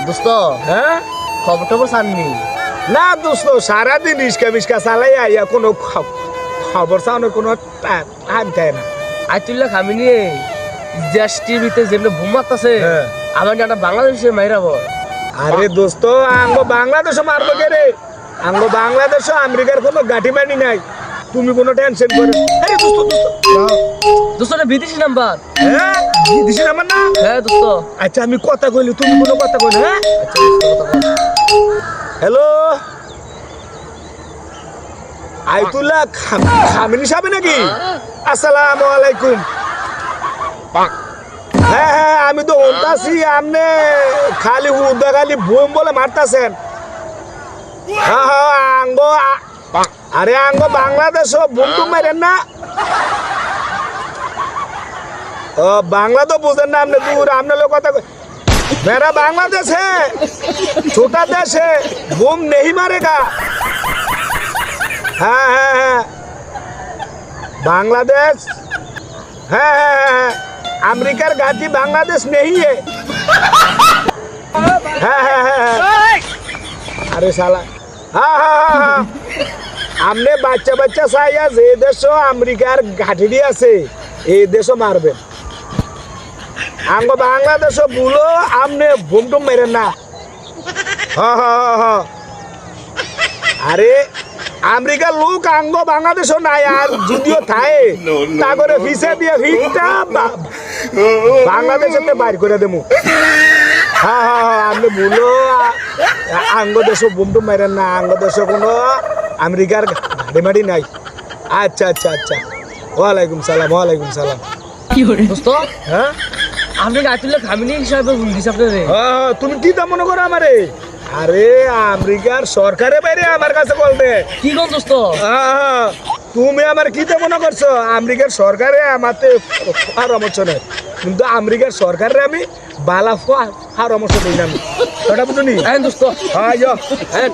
দোস্ত হ্যাঁ খবর টবর সাননি না দোস্ত সারাদিন রিস্কা বিস্কা চালাই আইয়া কোনো খবর চাওয়ানোর কোনো টাইম থাকে না। আইতুল্লাহ খামি নিয়ে দেশ টিভিতে যেমনি ভূমাত আছে হ্যাঁ। আমার একটা বাংলাদেশে মাইরাব আরে দোস্ত আঙ্গ বাংলাদেশও মারবো কে রে? আঙ্গ বাংলাদেশও আমেরিকার কোনো গাঠি মানি নাই, তুমি কোনো টেনশন করে। আরে দোস্ত দোস্ত এটা বিদেশি নাম্বার। হ্যাঁ দিছেন আমার না। হ্যাঁ দোস্ত। আচ্ছা আমি কথা কইলি তুমি কোনো কথা কই না। হ্যাঁ আচ্ছা দোস্ত কথা বল। হ্যালো আইতুল্লাহ খামিনি সাহেব নাকি? আসসালামু আলাইকুম। হ্যাঁ হ্যাঁ আমি তো বলতাছি আপনি খালি উদা খালি বোম বলে মারতাছেন। হ্যাঁ হ্যাঁ আরে আঙ্গ বাংলাদেশও বোম টুম মারেন না। ও বাংলা তো বুঝেন না আপনি, দূর আপনার লোক কথা मेरा बांग्लादेश है, छोटा देश है, बम नहीं मारेगा। हाँ हाँ हाँ बांग्लादेश है अमेरिका घाटी बांग्लादेश नहीं है। हाँ हाँ हाँ अरे साला हाँ हाँ हाँ हमने बच्चा बच्चा साया जे देशो अमेरिकार घाटी दिया से ये देशो मारबे आंगो बांग्लादेश बुलो हमने बुम टुम मेरे ना। हाँ हाँ हाँ अरे अमेरिका लोग आंगो बांग्लादेश ना यार जुदियो थाए तागोरे फीसे दिया फीटा बांग्लादेश ते बाहर करे देमु। हाँ हाँ हाँ हमने बुलो आंगो देशो बुम टुम मेरे ना आंगो देशो कोनो अमेरिकार गाड़ी माड़ी नहीं। अच्छा अच्छा अच्छा वालेकुम सलाम দোস্ত हाँ আপনি আইতুল্লাহ খামি নিয়ে হিসাবে ভুল দিস আপনারে। হ্যাঁ তুমি কি তা মনে করো আমারে? আরে আমেরিকার সরকারে বাইরে আমার কাছে বলতে কি কোন দোস্ত? হ্যাঁ তুমি আমার কি তা মনে করছো? আমেরিকার সরকারে আমাতে পরামর্শ নেই, কিন্তু আমেরিকার সরকারে আমি বালা পরামর্শ দিই না। আমি ওটা বুঝুনি। হ্যাঁ দোস্ত হ্যাঁ